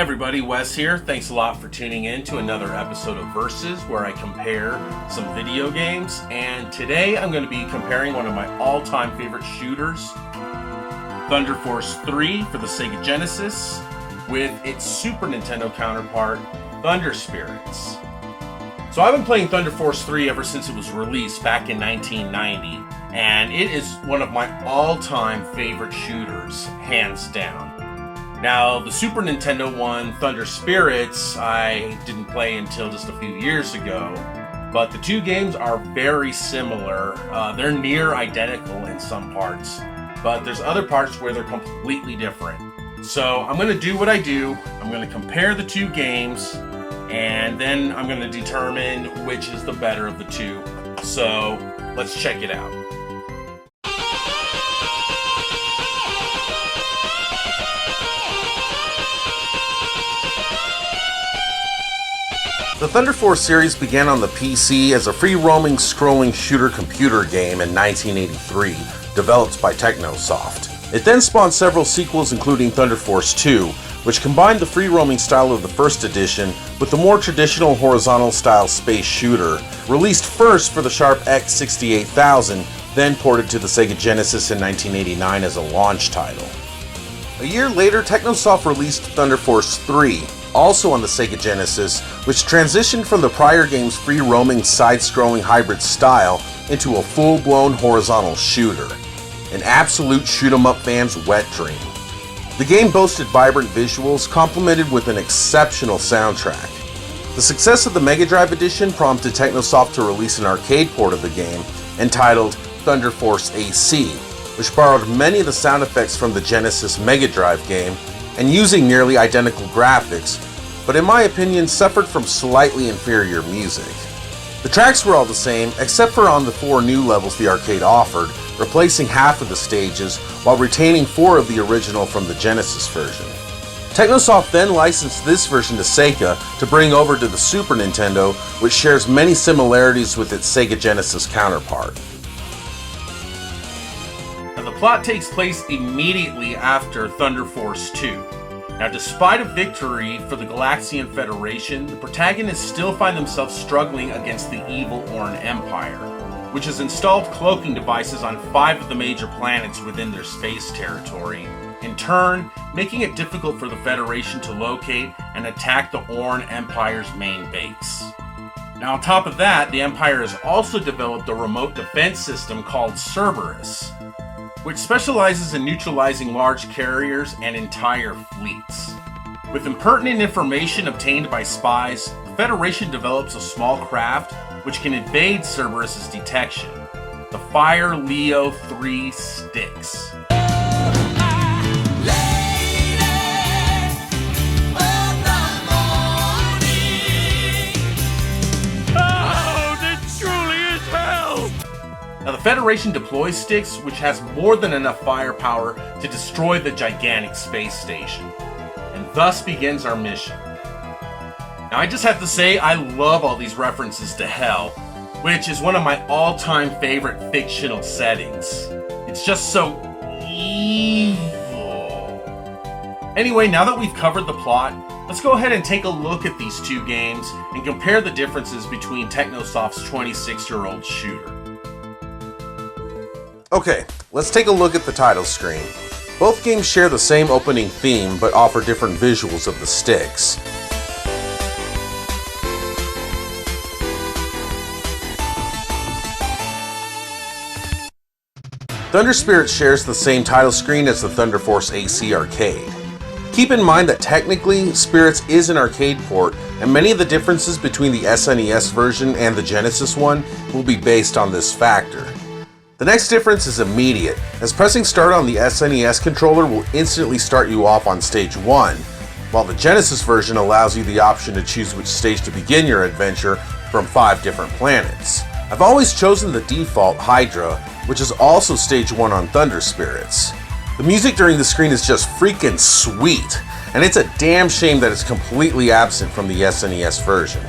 Everybody, Wes here. Thanks a lot for tuning in to another episode of Versus, where I compare some video games. And today I'm going to be comparing one of my all-time favorite shooters, Thunder Force 3 for the Sega Genesis, with its Super Nintendo counterpart, Thunder Spirits. So I've been playing Thunder Force 3 ever since it was released back in 1990, and it is one of my all-time favorite shooters, hands down. Now, the Super Nintendo one, Thunder Spirits, I didn't play until just a few years ago, but the two games are very similar. They're near identical in some parts, but there's other parts where they're completely different. So I'm going to do what I do. I'm going to compare the two games, and then I'm going to determine which is the better of the two. So let's check it out. The Thunder Force series began on the PC as a free-roaming scrolling shooter computer game in 1983, developed by Technosoft. It then spawned several sequels including Thunder Force 2, which combined the free-roaming style of the first edition with the more traditional horizontal-style space shooter, released first for the Sharp X68000, then ported to the Sega Genesis in 1989 as a launch title. A year later, Technosoft released Thunder Force 3, also on the Sega Genesis, which transitioned from the prior game's free-roaming side-scrolling hybrid style into a full-blown horizontal shooter. An absolute shoot-'em-up fan's wet dream. The game boasted vibrant visuals, complemented with an exceptional soundtrack. The success of the Mega Drive edition prompted Technosoft to release an arcade port of the game, entitled Thunder Force AC, which borrowed many of the sound effects from the Genesis Mega Drive game, and using nearly identical graphics, but in my opinion suffered from slightly inferior music. The tracks were all the same, except for on the 4 new levels the arcade offered, replacing half of the stages while retaining 4 of the original from the Genesis version. Technosoft then licensed this version to Sega to bring over to the Super Nintendo, which shares many similarities with its Sega Genesis counterpart. Now, the plot takes place immediately after Thunder Force 2. Now, despite a victory for the Galaxian Federation, the protagonists still find themselves struggling against the evil Orn Empire, which has installed cloaking devices on 5 of the major planets within their space territory, in turn making it difficult for the Federation to locate and attack the Orn Empire's main base. Now, on top of that, the Empire has also developed a remote defense system called Cerberus, which specializes in neutralizing large carriers and entire fleets. With impertinent information obtained by spies, the Federation develops a small craft which can evade Cerberus's detection, the Fire Leo 3 Styx. Now, the Federation deploys Styx, which has more than enough firepower to destroy the gigantic space station. And thus begins our mission. Now, I just have to say, I love all these references to hell, which is one of my all-time favorite fictional settings. It's just so evil. Anyway, now that we've covered the plot, let's go ahead and take a look at these two games and compare the differences between Technosoft's 26-year-old shooter. Okay, let's take a look at the title screen. Both games share the same opening theme, but offer different visuals of the Styx. Thunder Spirits shares the same title screen as the Thunder Force AC arcade. Keep in mind that technically, Spirits is an arcade port, and many of the differences between the SNES version and the Genesis one will be based on this factor. The next difference is immediate, as pressing start on the SNES controller will instantly start you off on stage 1, while the Genesis version allows you the option to choose which stage to begin your adventure from 5 different planets. I've always chosen the default Hydra, which is also stage 1 on Thunder Spirits. The music during the screen is just freaking sweet, and it's a damn shame that it's completely absent from the SNES version.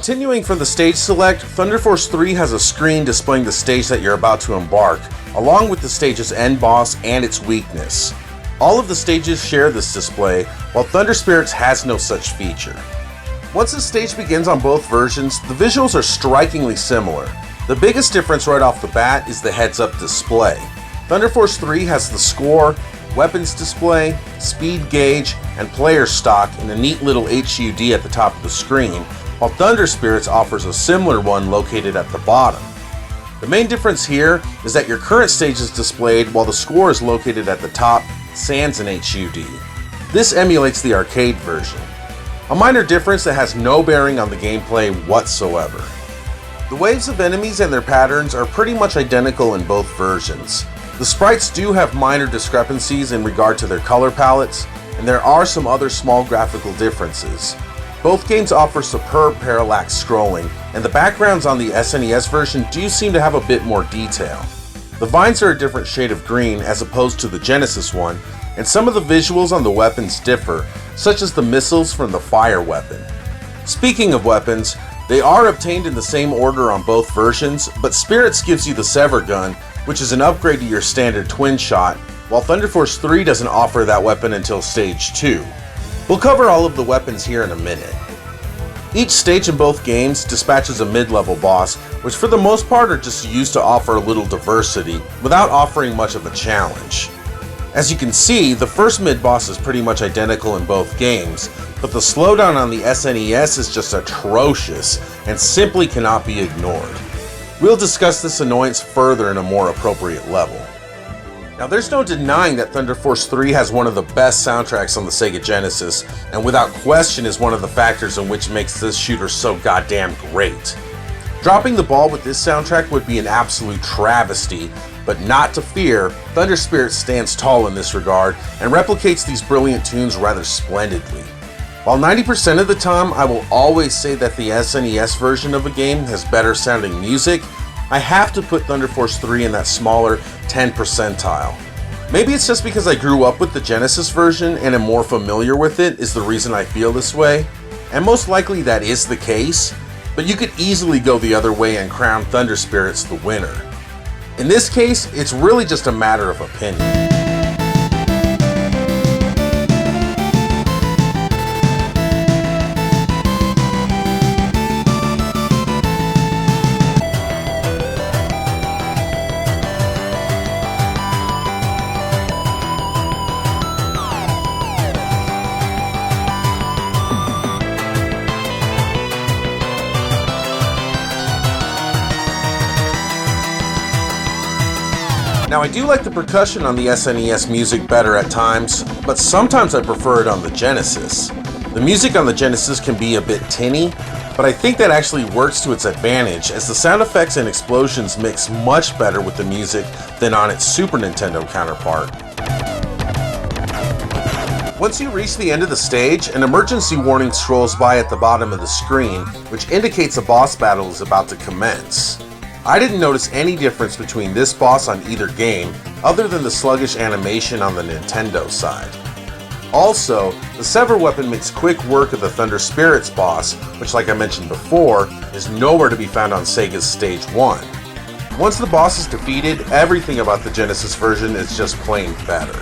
Continuing from the stage select, Thunder Force 3 has a screen displaying the stage that you're about to embark, along with the stage's end boss and its weakness. All of the stages share this display, while Thunder Spirits has no such feature. Once the stage begins on both versions, the visuals are strikingly similar. The biggest difference right off the bat is the heads-up display. Thunder Force 3 has the score, weapons display, speed gauge, and player stock in a neat little HUD at the top of the screen, while Thunder Spirits offers a similar one located at the bottom. The main difference here is that your current stage is displayed while the score is located at the top, sans an HUD. This emulates the arcade version. A minor difference that has no bearing on the gameplay whatsoever. The waves of enemies and their patterns are pretty much identical in both versions. The sprites do have minor discrepancies in regard to their color palettes, and there are some other small graphical differences. Both games offer superb parallax scrolling, and the backgrounds on the SNES version do seem to have a bit more detail. The vines are a different shade of green as opposed to the Genesis one, and some of the visuals on the weapons differ, such as the missiles from the fire weapon. Speaking of weapons, they are obtained in the same order on both versions, but Spirits gives you the Sever Gun, which is an upgrade to your standard twin shot, while Thunder Force 3 doesn't offer that weapon until Stage 2. We'll cover all of the weapons here in a minute. Each stage in both games dispatches a mid-level boss, which for the most part are just used to offer a little diversity, without offering much of a challenge. As you can see, the first mid-boss is pretty much identical in both games, but the slowdown on the SNES is just atrocious, and simply cannot be ignored. We'll discuss this annoyance further in a more appropriate level. Now, there's no denying that Thunder Force 3 has one of the best soundtracks on the Sega Genesis, and without question is one of the factors in which makes this shooter so goddamn great. Dropping the ball with this soundtrack would be an absolute travesty, but not to fear, Thunder Spirit stands tall in this regard and replicates these brilliant tunes rather splendidly. While 90% of the time I will always say that the SNES version of a game has better sounding music, I have to put Thunder Force 3 in that smaller 10 percentile. Maybe it's just because I grew up with the Genesis version and am more familiar with it is the reason I feel this way, and most likely that is the case, but you could easily go the other way and crown Thunder Spirits the winner. In this case, it's really just a matter of opinion. Now, I do like the percussion on the SNES music better at times, but sometimes I prefer it on the Genesis. The music on the Genesis can be a bit tinny, but I think that actually works to its advantage as the sound effects and explosions mix much better with the music than on its Super Nintendo counterpart. Once you reach the end of the stage, an emergency warning scrolls by at the bottom of the screen, which indicates a boss battle is about to commence. I didn't notice any difference between this boss on either game, other than the sluggish animation on the Nintendo side. Also, the Sever weapon makes quick work of the Thunder Spirits boss, which like I mentioned before, is nowhere to be found on Sega's Stage 1. Once the boss is defeated, everything about the Genesis version is just plain better.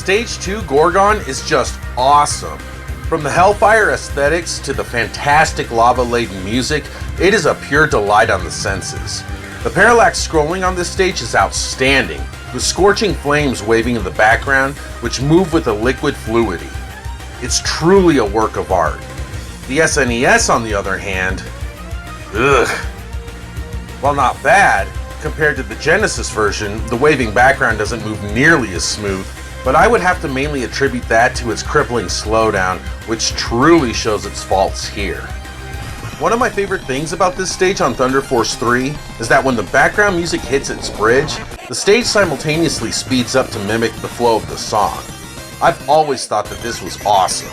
Stage 2 Gorgon is just awesome. From the Hellfire aesthetics to the fantastic lava-laden music, it is a pure delight on the senses. The parallax scrolling on this stage is outstanding, with scorching flames waving in the background, which move with a liquid fluidity. It's truly a work of art. The SNES, on the other hand, ugh. While not bad, compared to the Genesis version, the waving background doesn't move nearly as smooth, but I would have to mainly attribute that to its crippling slowdown, which truly shows its faults here. One of my favorite things about this stage on Thunder Force 3 is that when the background music hits its bridge, the stage simultaneously speeds up to mimic the flow of the song. I've always thought that this was awesome.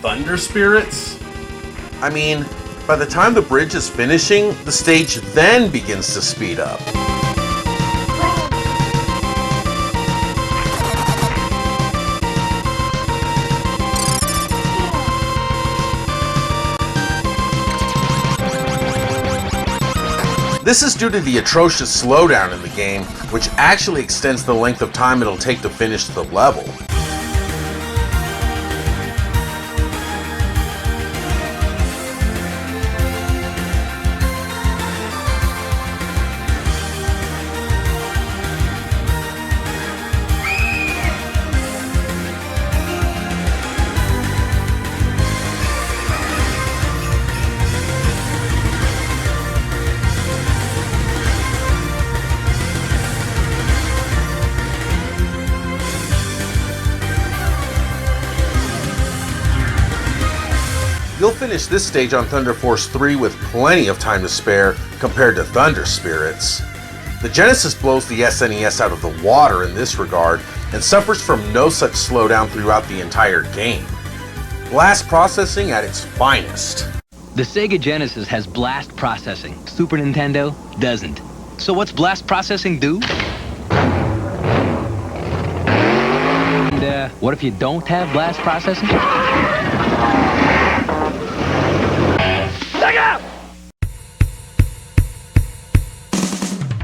Thunder Spirits? I mean, by the time the bridge is finishing, the stage then begins to speed up. This is due to the atrocious slowdown in the game, which actually extends the length of time it'll take to finish the level. You'll finish this stage on Thunder Force 3 with plenty of time to spare compared to Thunder Spirits. The Genesis blows the SNES out of the water in this regard and suffers from no such slowdown throughout the entire game. Blast processing at its finest. The Sega Genesis has blast processing. Super Nintendo doesn't. So what's blast processing do? And what if you don't have blast processing?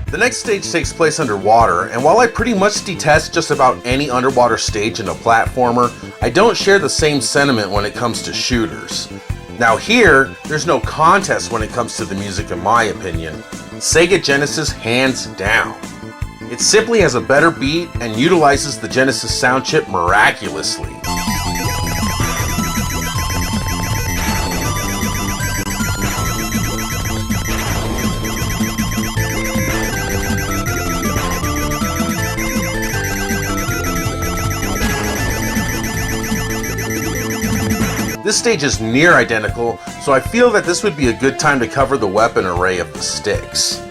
The next stage takes place underwater, and while I pretty much detest just about any underwater stage in a platformer, I don't share the same sentiment when it comes to shooters. Now here, there's no contest when it comes to the music in my opinion. Sega Genesis hands down. It simply has a better beat and utilizes the Genesis sound chip miraculously. This stage is near identical, so I feel that this would be a good time to cover the weapon array of the sticks.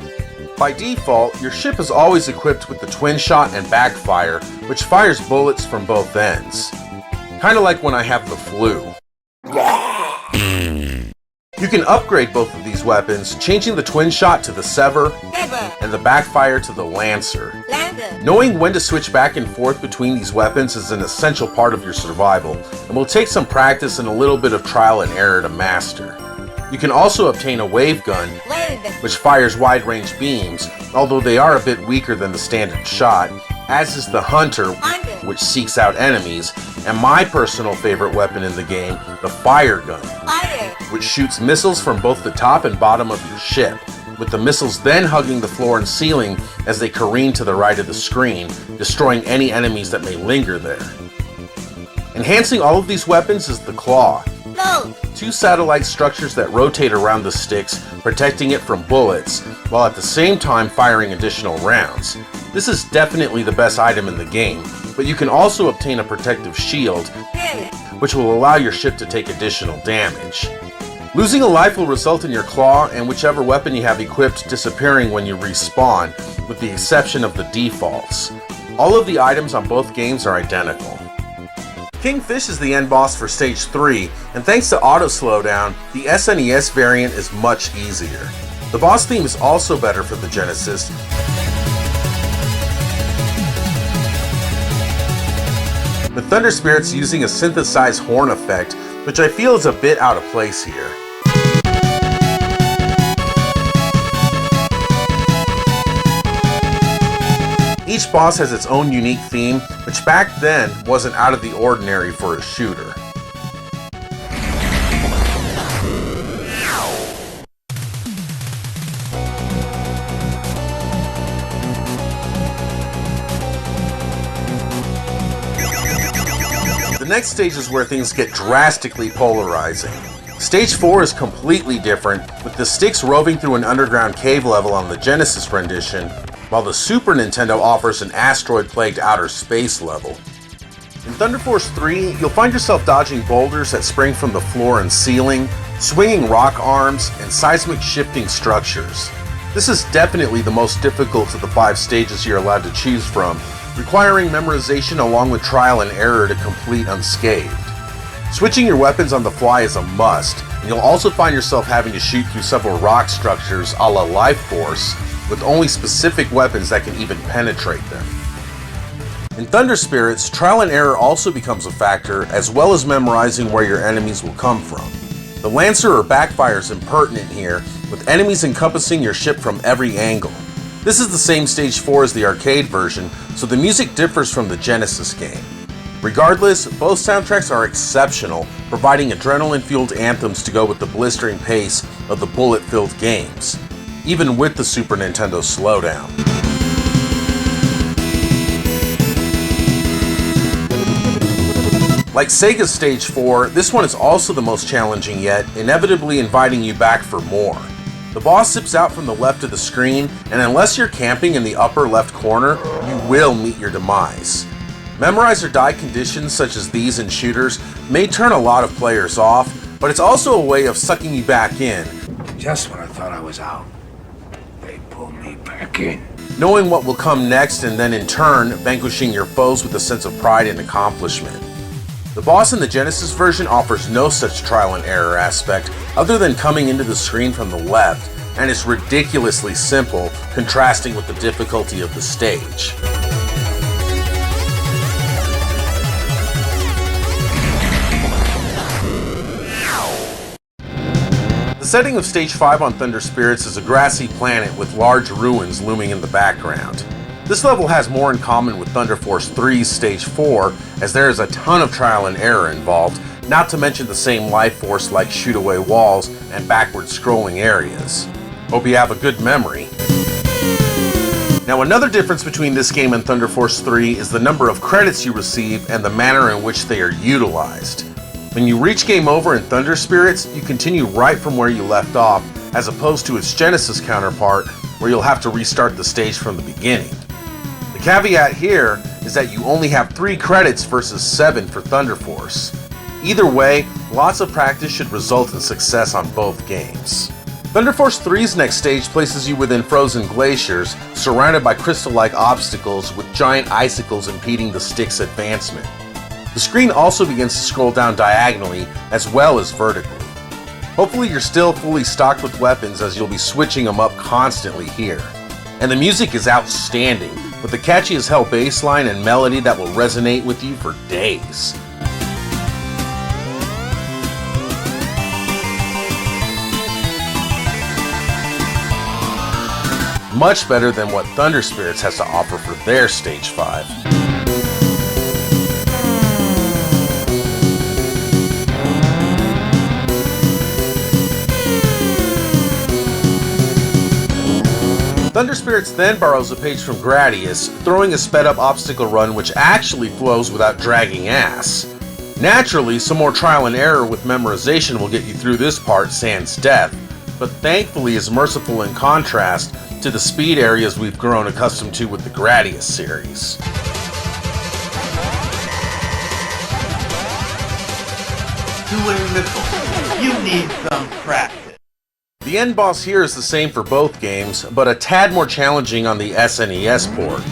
By default, your ship is always equipped with the twin shot and backfire, which fires bullets from both ends. Kinda like when I have the flu. You can upgrade both of these weapons, changing the twin shot to the Sever and the backfire to the Lancer. Knowing when to switch back and forth between these weapons is an essential part of your survival, and will take some practice and a little bit of trial and error to master. You can also obtain a wave gun, which fires wide-range beams, although they are a bit weaker than the standard shot, as is the Hunter, which seeks out enemies, and my personal favorite weapon in the game, the Fire Gun, which shoots missiles from both the top and bottom of your ship, with the missiles then hugging the floor and ceiling as they careen to the right of the screen, destroying any enemies that may linger there. Enhancing all of these weapons is the Claw, two satellite structures that rotate around the sticks, protecting it from bullets, while at the same time firing additional rounds. This is definitely the best item in the game, but you can also obtain a protective shield, which will allow your ship to take additional damage. Losing a life will result in your claw and whichever weapon you have equipped disappearing when you respawn, with the exception of the defaults. All of the items on both games are identical. Kingfish is the end boss for Stage 3, and thanks to auto slowdown, the SNES variant is much easier. The boss theme is also better for the Genesis, with Thunder Spirits using a synthesized horn effect, which I feel is a bit out of place here. Each boss has its own unique theme, which back then wasn't out of the ordinary for a shooter. The next stage is where things get drastically polarizing. Stage 4 is completely different, with the sticks roving through an underground cave level on the Genesis rendition, while the Super Nintendo offers an asteroid-plagued outer space level. In Thunder Force 3, you'll find yourself dodging boulders that spring from the floor and ceiling, swinging rock arms, and seismic shifting structures. This is definitely the most difficult of the 5 stages you're allowed to choose from, requiring memorization along with trial and error to complete unscathed. Switching your weapons on the fly is a must, and you'll also find yourself having to shoot through several rock structures a la Life Force, with only specific weapons that can even penetrate them. In Thunder Spirits, trial and error also becomes a factor, as well as memorizing where your enemies will come from. The Lancer or Backfire is impertinent here, with enemies encompassing your ship from every angle. This is the same Stage 4 as the arcade version, so the music differs from the Genesis game. Regardless, both soundtracks are exceptional, providing adrenaline-fueled anthems to go with the blistering pace of the bullet-filled games, even with the Super Nintendo slowdown. Like Sega's Stage 4, this one is also the most challenging yet, inevitably inviting you back for more. The boss zips out from the left of the screen, and unless you're camping in the upper left corner, you will meet your demise. Memorize or die conditions such as these in shooters may turn a lot of players off, but it's also a way of sucking you back in. Just when I thought I was out, they pulled me back in. Knowing what will come next and then in turn, vanquishing your foes with a sense of pride and accomplishment. The boss in the Genesis version offers no such trial and error aspect other than coming into the screen from the left, and is ridiculously simple, contrasting with the difficulty of the stage. The setting of Stage 5 on Thunder Spirits is a grassy planet with large ruins looming in the background. This level has more in common with Thunder Force 3's Stage 4, as there is a ton of trial and error involved, not to mention the same life force like shoot-away walls and backward scrolling areas. Hope you have a good memory. Now, another difference between this game and Thunder Force 3 is the number of credits you receive and the manner in which they are utilized. When you reach Game Over in Thunder Spirits, you continue right from where you left off, as opposed to its Genesis counterpart, where you'll have to restart the stage from the beginning. The caveat here is that you only have 3 credits versus 7 for Thunder Force. Either way, lots of practice should result in success on both games. Thunder Force 3's next stage places you within frozen glaciers, surrounded by crystal-like obstacles with giant icicles impeding the stick's advancement. The screen also begins to scroll down diagonally as well as vertically. Hopefully you're still fully stocked with weapons, as you'll be switching them up constantly here. And the music is outstanding, with the catchy as hell bass line and melody that will resonate with you for days. Much better than what Thunder Spirits has to offer for their Stage 5. Thunder Spirits then borrows a page from Gradius, throwing a sped-up obstacle run which actually flows without dragging ass. Naturally, some more trial and error with memorization will get you through this part sans death, but thankfully is merciful in contrast to the speed areas we've grown accustomed to with the Gradius series. You need some practice. The end boss here is the same for both games, but a tad more challenging on the SNES port.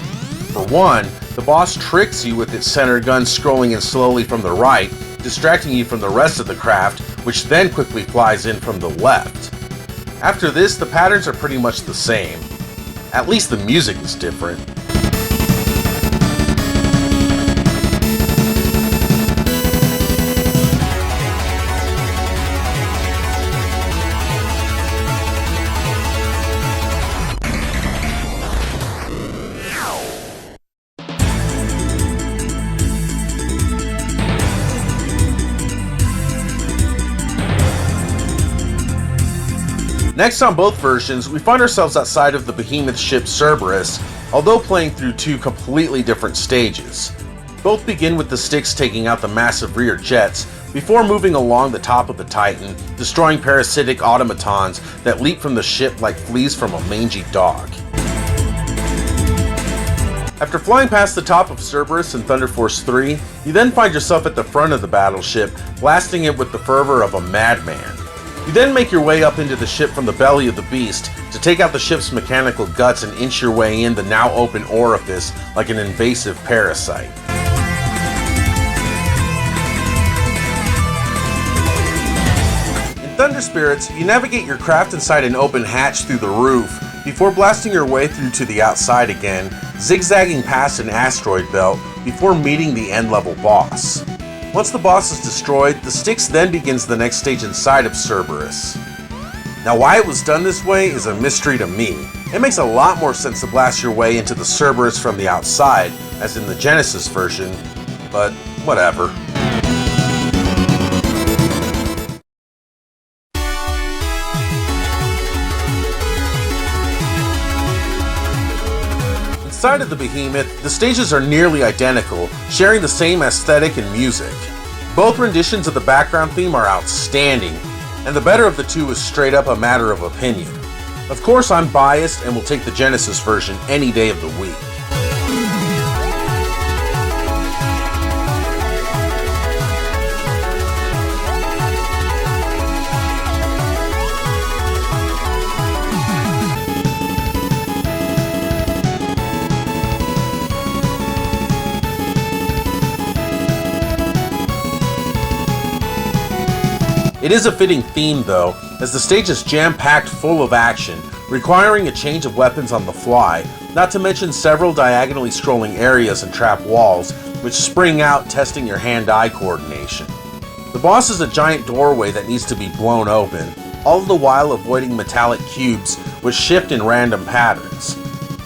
For one, the boss tricks you with its center gun scrolling in slowly from the right, distracting you from the rest of the craft, which then quickly flies in from the left. After this, the patterns are pretty much the same. At least the music is different. Next on both versions, we find ourselves outside of the behemoth ship Cerberus, although playing through 2 completely different stages. Both begin with the sticks taking out the massive rear jets, before moving along the top of the Titan, destroying parasitic automatons that leap from the ship like fleas from a mangy dog. After flying past the top of Cerberus in Thunder Force 3, you then find yourself at the front of the battleship, blasting it with the fervor of a madman. You then make your way up into the ship from the belly of the beast to take out the ship's mechanical guts and inch your way in the now open orifice like an invasive parasite. Thunder Spirits, you navigate your craft inside an open hatch through the roof before blasting your way through to the outside again, zigzagging past an asteroid belt before meeting the end-level boss. Once the boss is destroyed, the Styx then begins the next stage inside of Cerberus. Now why it was done this way is a mystery to me. It makes a lot more sense to blast your way into the Cerberus from the outside, as in the Genesis version, but whatever. Inside of the Behemoth, the stages are nearly identical, sharing the same aesthetic and music. Both renditions of the background theme are outstanding, and the better of the two is straight up a matter of opinion. Of course, I'm biased and will take the Genesis version any day of the week. It is a fitting theme though, as the stage is jam-packed full of action, requiring a change of weapons on the fly, not to mention several diagonally scrolling areas and trap walls, which spring out testing your hand-eye coordination. The boss is a giant doorway that needs to be blown open, all the while avoiding metallic cubes which shift in random patterns.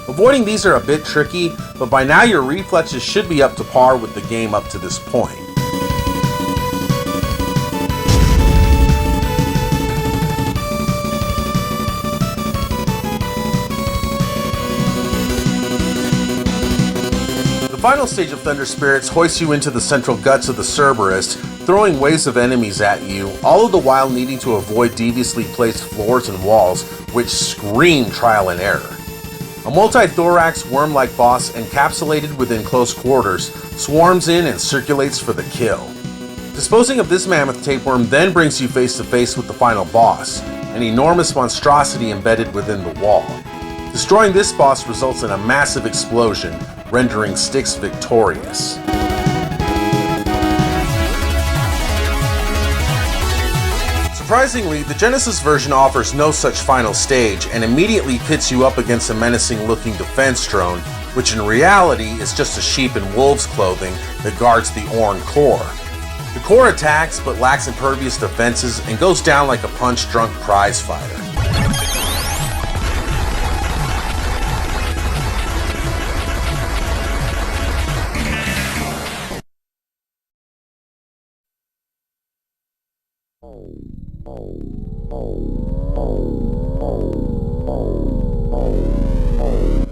Avoiding these are a bit tricky, but by now your reflexes should be up to par with the game up to this point. The final stage of Thunder Spirits hoists you into the central guts of the Cerberus, throwing waves of enemies at you, all of the while needing to avoid deviously placed floors and walls, which scream trial and error. A multi-thorax worm-like boss encapsulated within close quarters swarms in and circulates for the kill. Disposing of this mammoth tapeworm then brings you face to face with the final boss, an enormous monstrosity embedded within the wall. Destroying this boss results in a massive explosion, rendering Styx victorious. Surprisingly, the Genesis version offers no such final stage and immediately pits you up against a menacing-looking defense drone, which in reality is just a sheep in wolf's clothing that guards the Orn core. The core attacks but lacks impervious defenses and goes down like a punch-drunk prize fighter.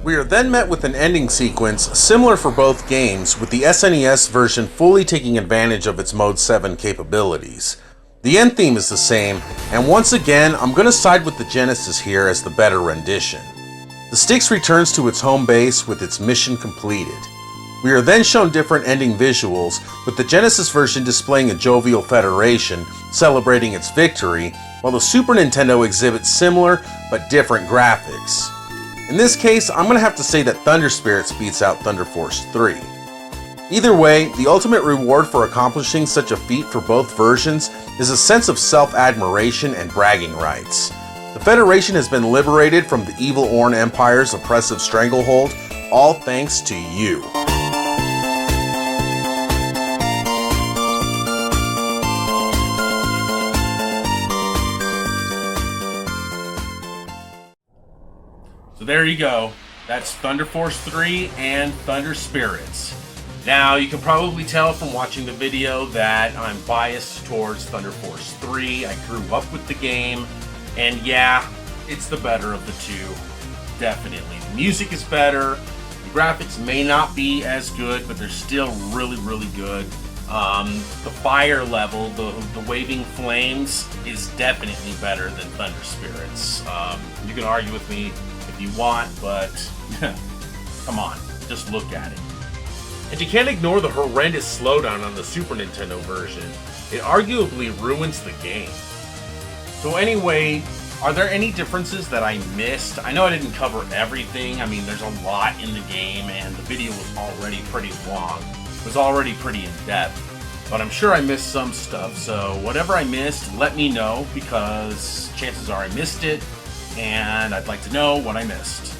We are then met with an ending sequence similar for both games, with the SNES version fully taking advantage of its Mode 7 capabilities. The end theme is the same, and once again I'm going to side with the Genesis here as the better rendition. The Styx returns to its home base with its mission completed. We are then shown different ending visuals, with the Genesis version displaying a jovial Federation celebrating its victory, while the Super Nintendo exhibits similar but different graphics. In this case, I'm going to have to say that Thunder Spirits beats out Thunder Force 3. Either way, the ultimate reward for accomplishing such a feat for both versions is a sense of self-admiration and bragging rights. The Federation has been liberated from the evil Orn Empire's oppressive stranglehold, all thanks to you. So there you go. That's Thunder Force 3 and Thunder Spirits. Now, you can probably tell from watching the video that I'm biased towards Thunder Force 3. I grew up with the game, and yeah, it's the better of the two. Definitely. The music is better. The graphics may not be as good, but they're still really, really good. The fire level, the waving flames, is definitely better than Thunder Spirits. You can argue with me if you want, but come on, just look at it. And you can't ignore the horrendous slowdown on the Super Nintendo version. It arguably ruins the game. So anyway, are there any differences that I missed? I know I didn't cover everything. I mean, there's a lot in the game, and the video was already pretty long. It was already pretty in-depth. but I'm sure I missed some stuff. So whatever I missed, let me know, because chances are I missed it, and I'd like to know what I missed.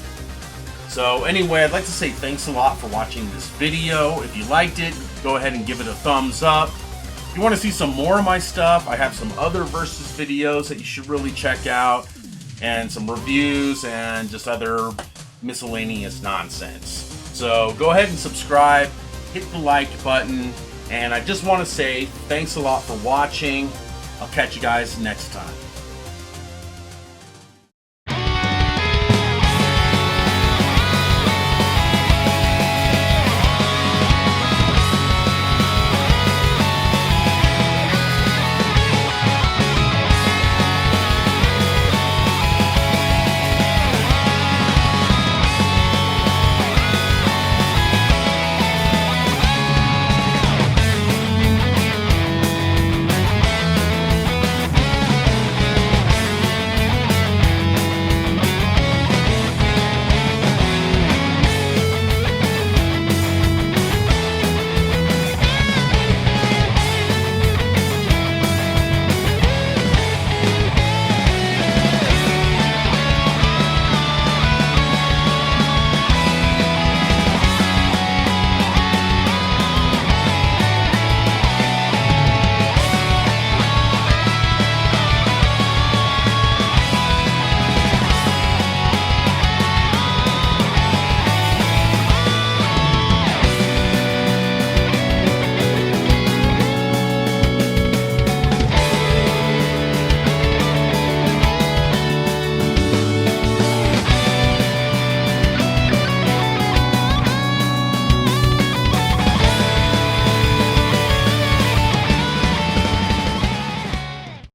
So anyway, I'd like to say thanks a lot for watching this video. If you liked it, go ahead and give it a thumbs up. If you want to see some more of my stuff, I have some other Versus videos that you should really check out, and some reviews and just other miscellaneous nonsense. So go ahead and subscribe, hit the like button, and I just want to say thanks a lot for watching. I'll catch you guys next time.